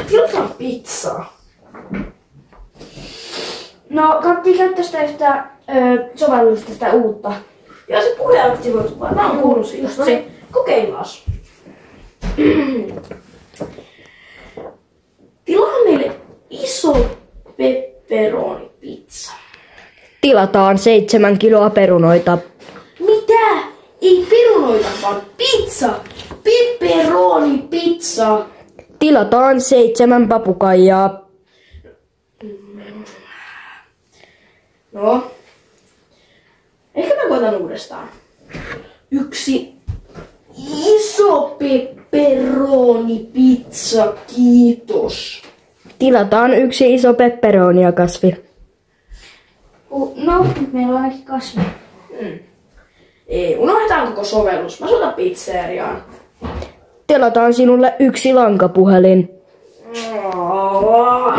Tilataan pizzaa. No, kannattiin käyttää sitä yhtä sovellusta, sitä uutta. Ja se puheaktivoitu vaan. Mä oon kuullut siitä. Just No se. niin, kokeillaan. Tilaa meille iso pepperoni-pizza. Tilataan 7 kiloa perunoita. Mitä? Ei perunoita, vaan pizza! Pepperoni-pizza! Tilataan 7 papukaijaa. No. Ehkä mä koitan uudestaan. 1 iso pepperoni-pizza, kiitos. Tilataan 1 iso pepperonia kasvi. No, nyt meillä on ainakin kasvi. Ei, unohdetaan koko sovellus. Mä soitan pizzeriaan. Tilataan sinulle 1 lankapuhelin. Oh.